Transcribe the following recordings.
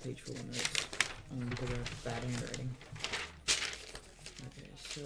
page full of notes because of bad handwriting. Okay, so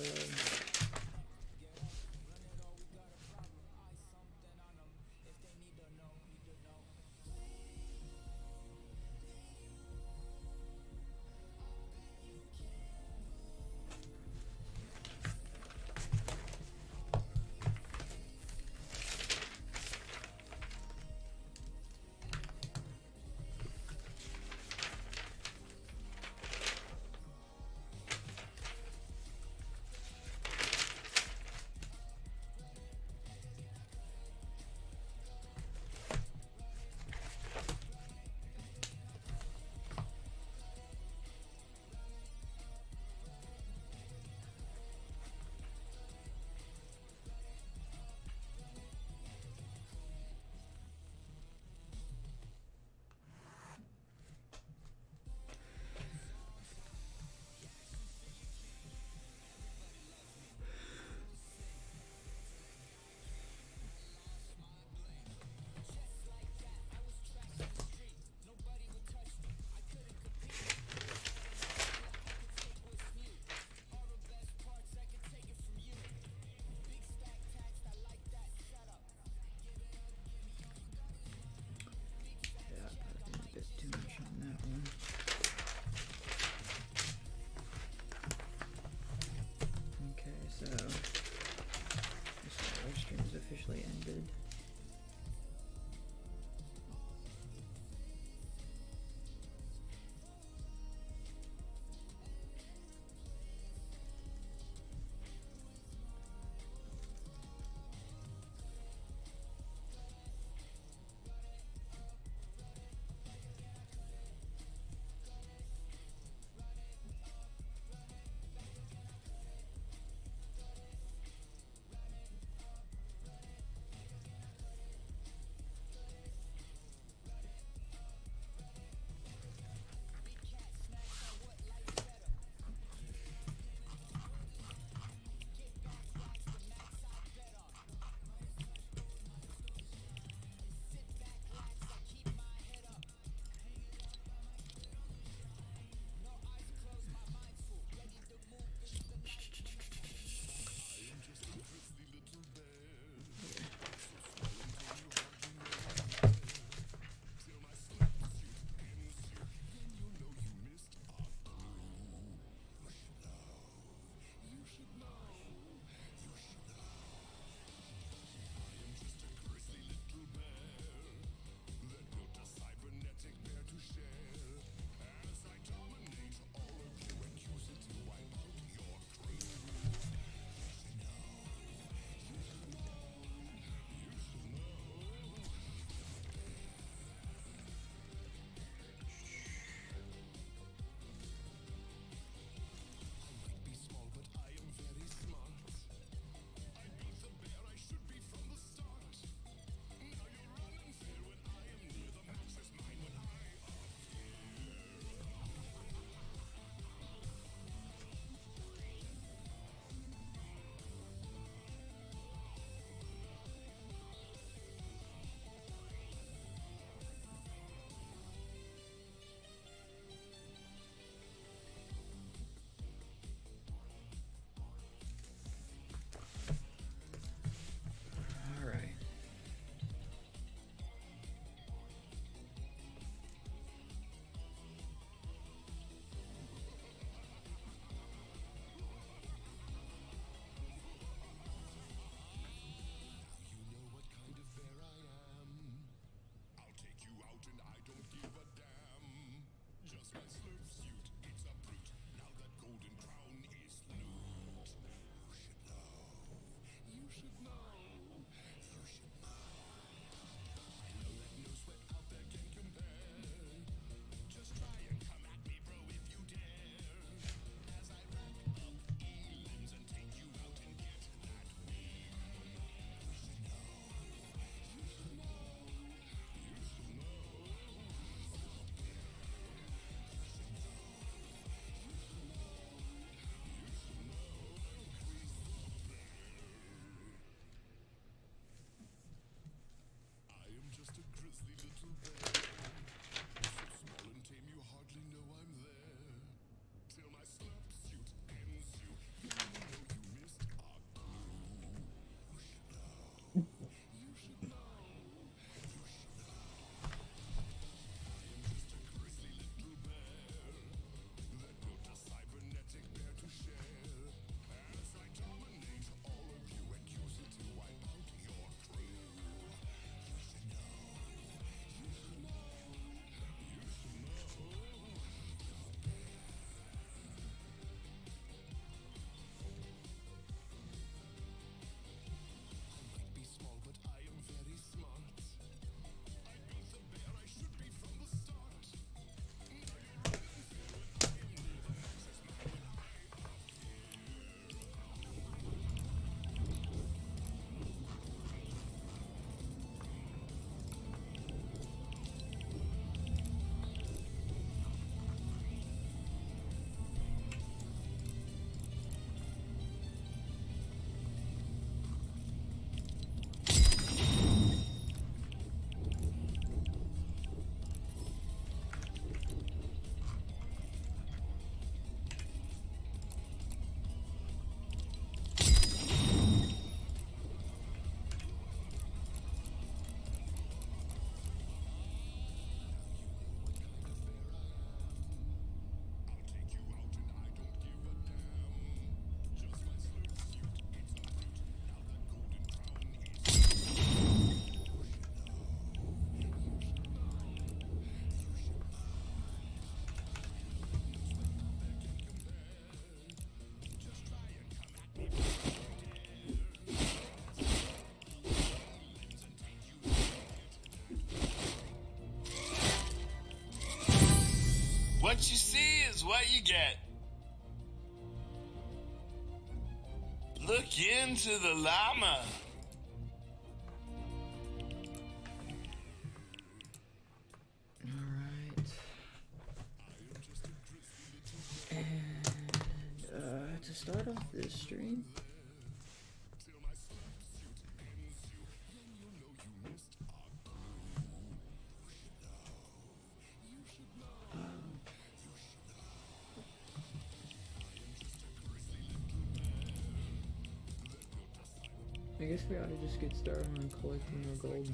what you get. Look into the llama. Alright. And to start off this stream, I guess we ought to just get started on collecting our gold.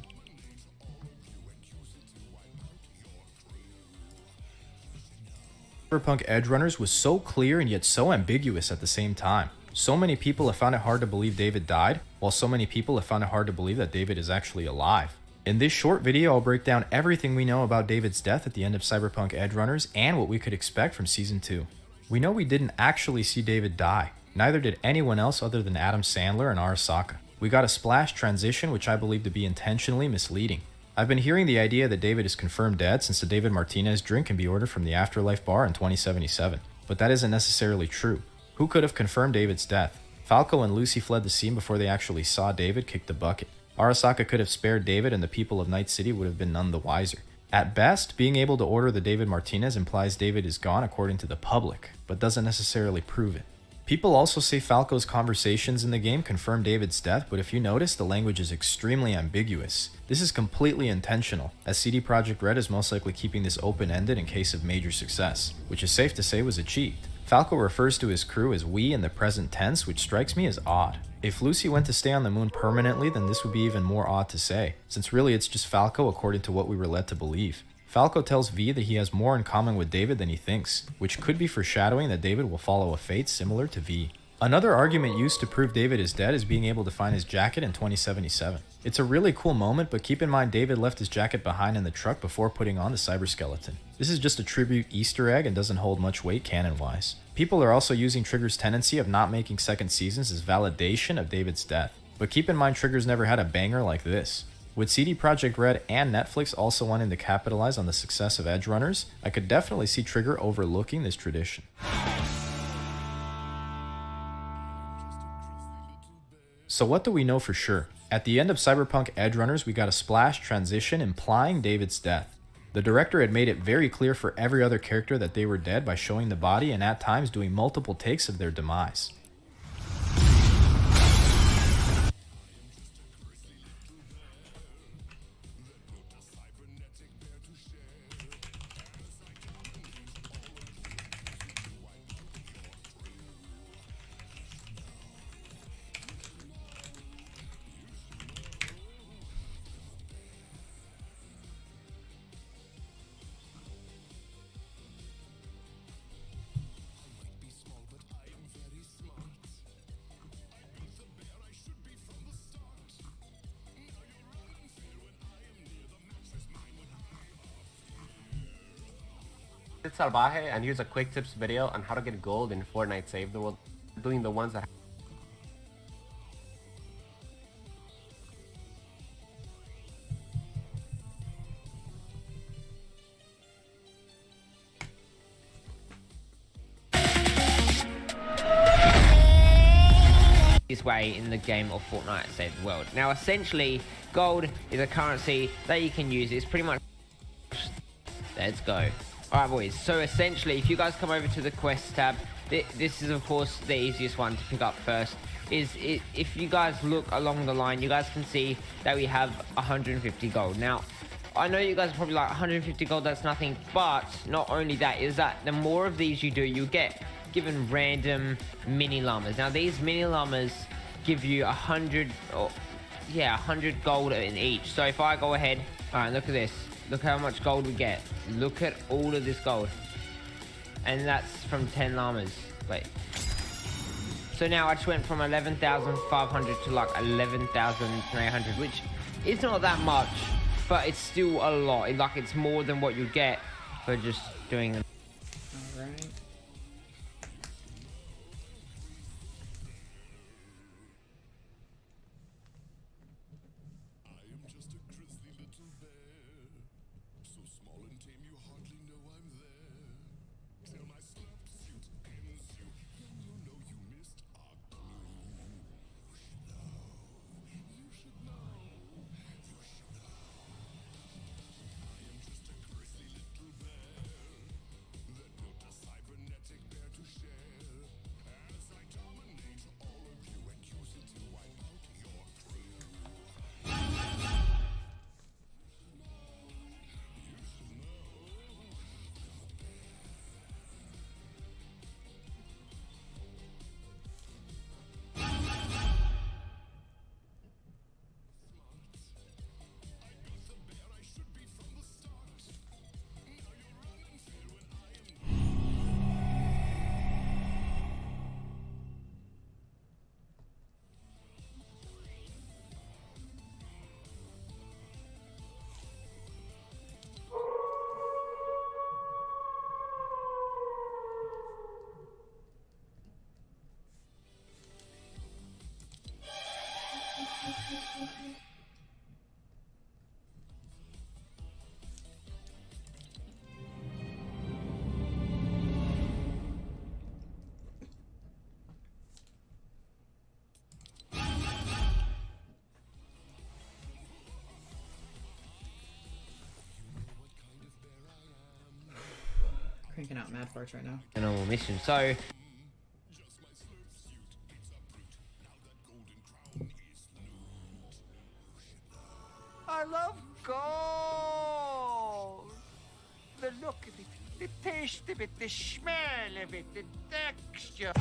Cyberpunk Edgerunners was so clear and yet so ambiguous at the same time. So many people have found it hard to believe David died, while so many people have found it hard to believe that David is actually alive. In this short video, I'll break down everything we know about David's death at the end of Cyberpunk Edgerunners and what we could expect from Season 2. We know we didn't actually see David die. Neither did anyone else other than Adam Sandler and Arasaka. We got a splash transition which I believe to be intentionally misleading. I've been hearing the idea that David is confirmed dead since the David Martinez drink can be ordered from the Afterlife bar in 2077, but that isn't necessarily true. Who could have confirmed David's death? Falco and Lucy fled the scene before they actually saw David kick the bucket. Arasaka could have spared David and the people of Night City would have been none the wiser. At best, being able to order the David Martinez implies David is gone according to the public, but doesn't necessarily prove it. People also say Falco's conversations in the game confirm David's death, but if you notice, the language is extremely ambiguous. This is completely intentional, as CD Projekt Red is most likely keeping this open-ended in case of major success, which is safe to say was achieved. Falco refers to his crew as we in the present tense, which strikes me as odd. If Lucy went to stay on the moon permanently, then this would be even more odd to say, since really it's just Falco according to what we were led to believe. Falco tells V that he has more in common with David than he thinks, which could be foreshadowing that David will follow a fate similar to V. Another argument used to prove David is dead is being able to find his jacket in 2077. It's a really cool moment, but keep in mind David left his jacket behind in the truck before putting on the cyberskeleton. This is just a tribute Easter egg and doesn't hold much weight canon-wise. People are also using Trigger's tendency of not making second seasons as validation of David's death, but keep in mind Trigger's never had a banger like this. With CD Projekt Red and Netflix also wanting to capitalize on the success of Edgerunners, I could definitely see Trigger overlooking this tradition. So what do we know for sure? At the end of Cyberpunk Edgerunners, we got a splash transition implying David's death. The director had made it very clear for every other character that they were dead by showing the body and at times doing multiple takes of their demise. It's Salvaje, and here's a quick tips video on how to get gold in Fortnite Save the World, doing the ones that this way in the game of Fortnite Save the World. Now essentially gold is a currency that you can use. It's pretty much, let's go. Alright boys, so essentially if you guys come over to the quest tab, this is of course the easiest one to pick up first. If you guys look along the line, you guys can see that we have 150 gold. Now I know you guys are probably like 150 gold, that's nothing, but not only that, is that the more of these you do, you get given random mini llamas. Now these mini llamas give you 100 gold in each. So if I go ahead, alright, look at this. Look how much gold we get. Look at all of this gold. And that's from 10 llamas. Wait. So now I just went from 11,500 to like 11,900, which is not that much, but it's still a lot. It's more than what you get for just doing them. Alright. picking out mad parts right now. A normal mission. So I love gold. The look of it, the taste of it, the smell of it, the texture.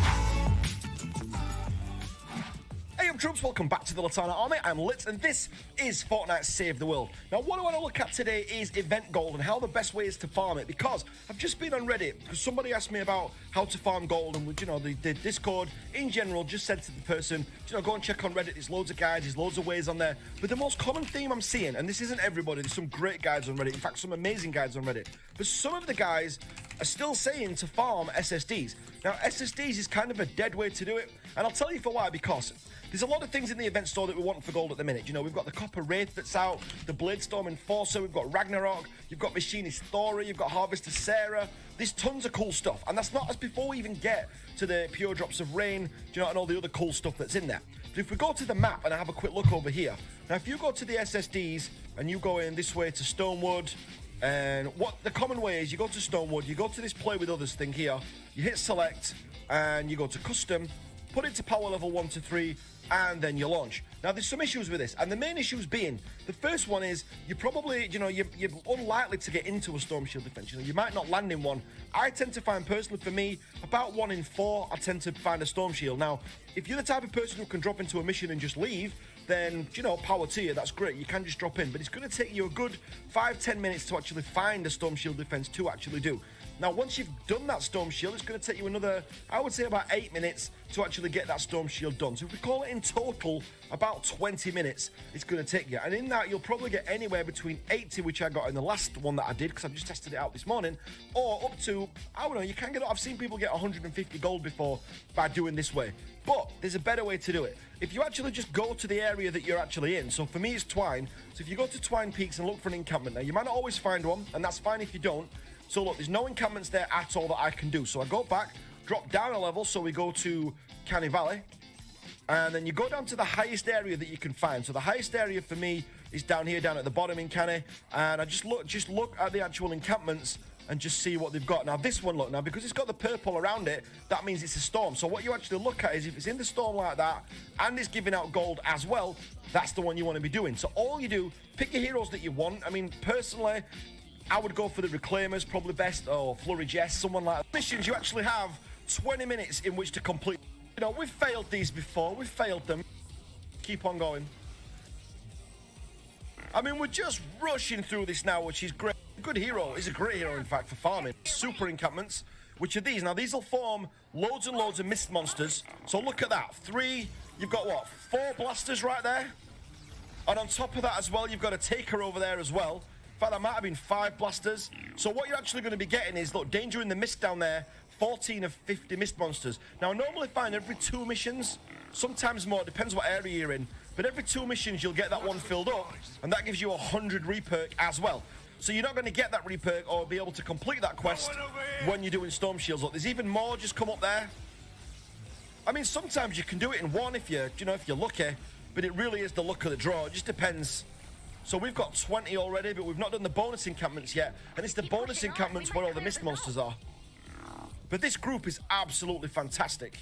Hey up troops, welcome back to the Latana Army. I'm Lit and this is Fortnite Save the World. Now what I want to look at today is event gold and how the best way is to farm it, because I've just been on Reddit because somebody asked me about how to farm gold, and you know, the Discord in general just said to the person, you know, go and check on Reddit, there's loads of guides, there's loads of ways on there. But the most common theme I'm seeing, and this isn't everybody, there's some great guides on Reddit, in fact some amazing guides on Reddit, but some of the guys are still saying to farm SSDs. Now SSDs is kind of a dead way to do it, and I'll tell you for why, because there's a lot of things in the event store that we want for gold at the minute. You know, we've got the Copper Wraith that's out, the Bladestorm Enforcer, we've got Ragnarok, you've got Machinist Thora, you've got Harvester Sarah. There's tons of cool stuff, and that's not as before we even get to the Pure Drops of Rain, you know, and all the other cool stuff that's in there. But if we go to the map and I have a quick look over here, now if you go to the SSDs and you go in this way to Stonewood, and what the common way is, you go to Stonewood, you go to this Play with Others thing here, you hit select, and you go to custom, put it to power level 1 to 3, and then you launch. Now there's some issues with this, and the main issues being, the first one is you probably, you know, you're unlikely to get into a Storm Shield defense. You know, you might not land in one. I tend to find, personally for me, about 1 in 4 I tend to find a Storm Shield. Now if you're the type of person who can drop into a mission and just leave, then, you know, power to you, that's great, you can just drop in, but it's going to take you a good 5-10 minutes to actually find a Storm Shield defense to actually do. Now once you've done that Storm Shield, it's going to take you another, I would say, about 8 minutes to actually get that Storm Shield done. So if we call it in total about 20 minutes it's going to take you, and in that you'll probably get anywhere between 80, which I got in the last one that I did because I've just tested it out this morning, or up to, I don't know, you can get, I've seen people get 150 gold before by doing this way. But there's a better way to do it. If you actually just go to the area that you're actually in, so for me it's Twine, so if you go to Twine Peaks and look for an encampment, now you might not always find one, and that's fine if you don't. So look, there's no encampments there at all that I can do. So I go back, drop down a level, so we go to Canny Valley, and then you go down to the highest area that you can find. So the highest area for me is down here, down at the bottom in Canny, and I just look at the actual encampments and just see what they've got. Now this one, look, now because it's got the purple around it, that means it's a storm. So what you actually look at is if it's in the storm like that and it's giving out gold as well, that's the one you want to be doing. So all you do, pick your heroes that you want. I mean, personally, I would go for the Reclaimers, probably best, or Flurry Jess, someone like that. Missions, you actually have 20 minutes in which to complete. You know, we've failed these before, we've failed them. Keep on going. I mean, we're just rushing through this now, which is great. Good hero, is a great hero in fact for farming. Super encampments, which are these. Now these will form loads and loads of mist monsters. So look at that, 3, you've got what, 4 blasters right there? And on top of that as well, you've got a taker over there as well. In fact, that might have been 5 blasters. So what you're actually going to be getting is, look, danger in the mist down there, 14 of 50 mist monsters. Now I normally find every 2 missions, sometimes more, it depends what area you're in, but every 2 missions you'll get that one filled up, and that gives you 100 reperk as well. So you're not going to get that reperk or be able to complete that quest when you're doing Storm Shields. Look, there's even more just come up there. I mean, sometimes you can do it in 1 if you're, you know, if you're lucky, but it really is the luck of the draw. It just depends. So we've got 20 already, but we've not done the bonus encampments yet, and it's the bonus encampments where all the mist monsters are. But this group is absolutely fantastic.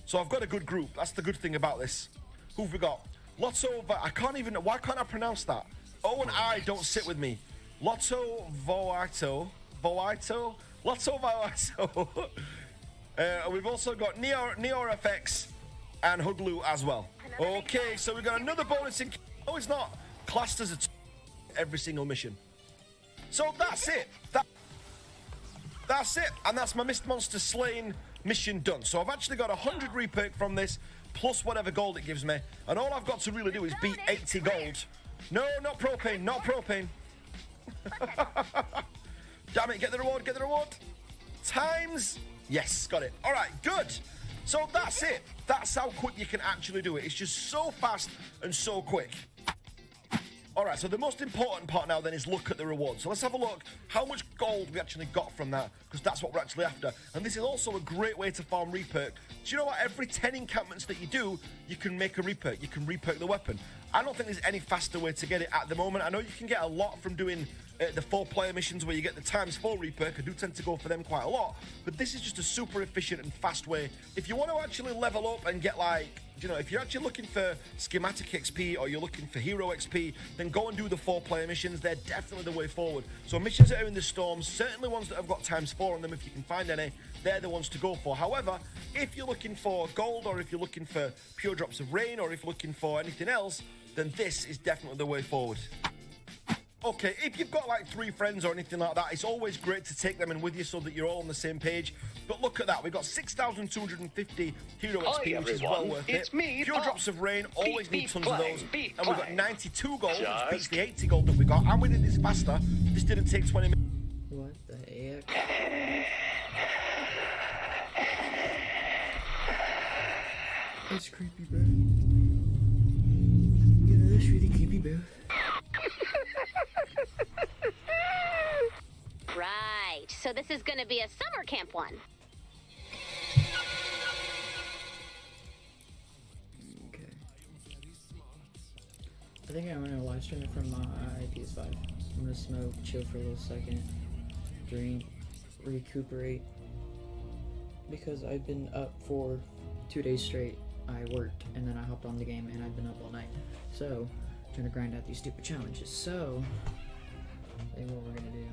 So I've got a good group. That's the good thing about this. Who've we got? Lotto, I can't even, why can't I pronounce that? O and I don't sit with me. Lotto Voito. Lotto Voito. We've also got NeoFX and Huglu as well. Okay, so we've got another bonus in. Oh, it's not classed as every single mission. So that's it. That's it. And that's my Mist Monster Slain mission done. So I've actually got 100 reperk from this, plus whatever gold it gives me. And all I've got to really do is beat 80 gold. No, not propane, not propane. Damn it, get the reward, get the reward. Times, yes, got it. All right, good. So that's it. That's how quick you can actually do it. It's just so fast and so quick. All right, so the most important part now then is look at the rewards. So let's have a look how much gold we actually got from that, because that's what we're actually after. And this is also a great way to farm reperk. Do you know what? Every 10 encampments that you do, you can make a reperk. You can reperk the weapon. I don't think there's any faster way to get it at the moment. I know you can get a lot from doing the 4-player missions where you get the ×4 reperk. I do tend to go for them quite a lot, but this is just a super efficient and fast way. If you want to actually level up and get, like, you know, if you're actually looking for schematic XP or you're looking for hero XP, then go and do the 4-player missions. They're definitely the way forward. So missions that are in the storms, certainly ones that have got ×4 on them, if you can find any, they're the ones to go for. However, if you're looking for gold, or if you're looking for pure drops of rain, or if you're looking for anything else, then this is definitely the way forward. Okay, if you've got like 3 friends or anything like that, it's always great to take them in with you so that you're all on the same page. But look at that, we've got 6,250 hero XP, which is well worth it. Me, Pure drops of rain, always need tons of those. Be And we've got kind. 92 gold, which beats the 80 gold that we got. And we did this faster. This didn't take 20 minutes. What the heck? That's creepy, bro. You know, that's really creepy, bro. Right. So this is gonna be a summer camp one. Okay. I think I'm gonna live stream it from my PS5. I'm gonna smoke, chill for a little second, drink, recuperate. Because I've been up for 2 days straight. I worked and then I hopped on the game and I've been up all night. So, trying to grind out these stupid challenges. So, I think what we're gonna do is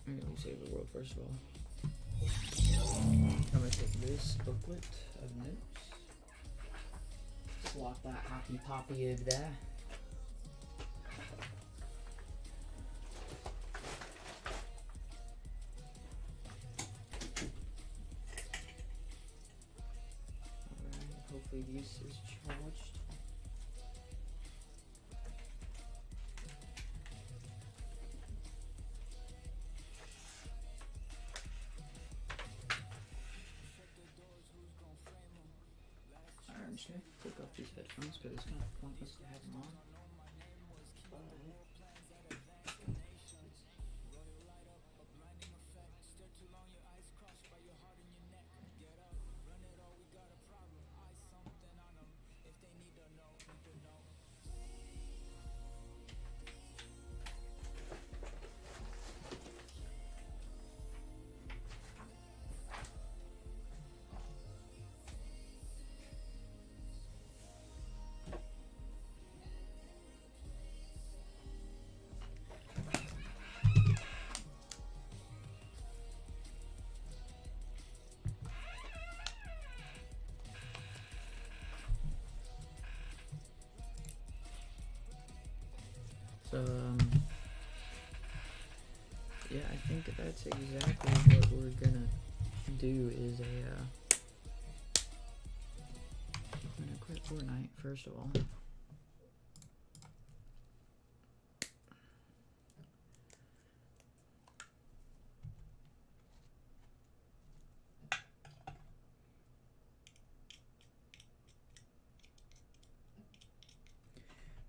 I'm gonna save the world first of all. I'm gonna take this booklet of notes. Swap that hoppy poppy over there. Hopefully this is charged. I'm just gonna take off these headphones because it's kind of pointless to have them on. So, yeah, I think that's exactly what we're gonna do is I'm gonna quit Fortnite first of all.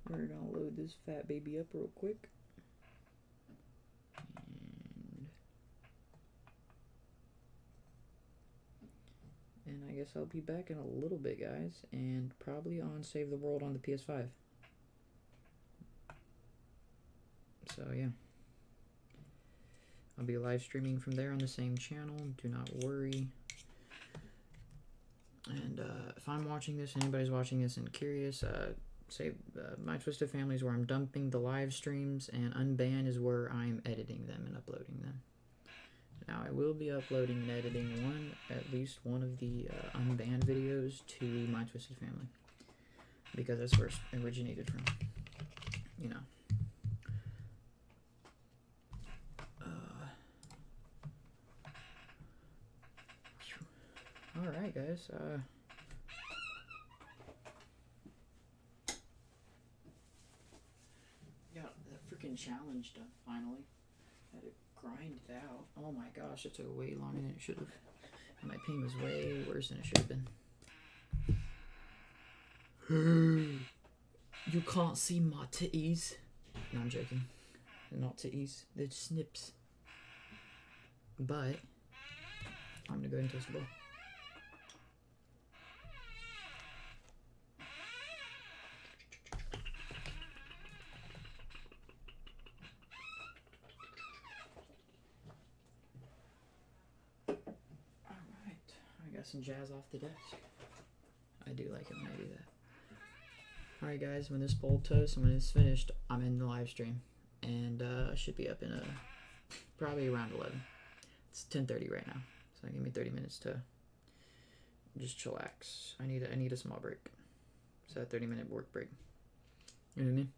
We're gonna load this fat baby up real quick. And I guess I'll be back in a little bit, guys, and probably on Save the World on the PS5. So yeah, I'll be live streaming from there on the same channel, do not worry. And if I'm watching this, anybody's watching this and curious, save My Twisted Family is where I'm dumping the live streams, and Unban is where I'm editing them and uploading them. Now I will be uploading and editing at least one of the unbanned videos to My Twisted Family, because that's where it originated from, you know. Alright guys, got that freaking challenge done finally. Had to grind it out. Oh my gosh, it took way longer than it should have. My ping was way worse than it should have been. You can't see my titties. No, I'm joking. They're not titties. They're snips. But I'm gonna go ahead and toast the ball. Alright. I got some jazz off the desk. I do like it when I do that. Alright guys, when this bowl toasts and when it's finished, I'm in the live stream. And I should be up in probably around 11. It's 10:30 right now. So give me 30 minutes to just chillax. I need a small break. So a 30-minute work break. You know what I mean?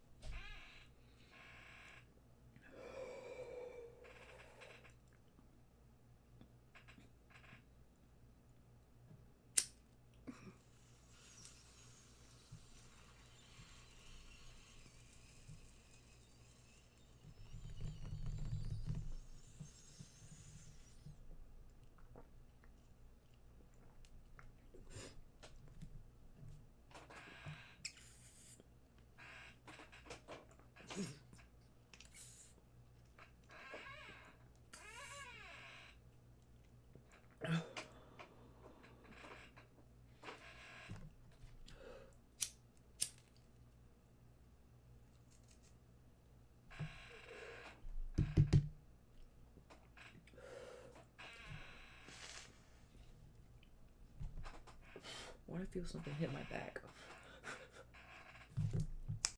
Why do I feel something hit my back?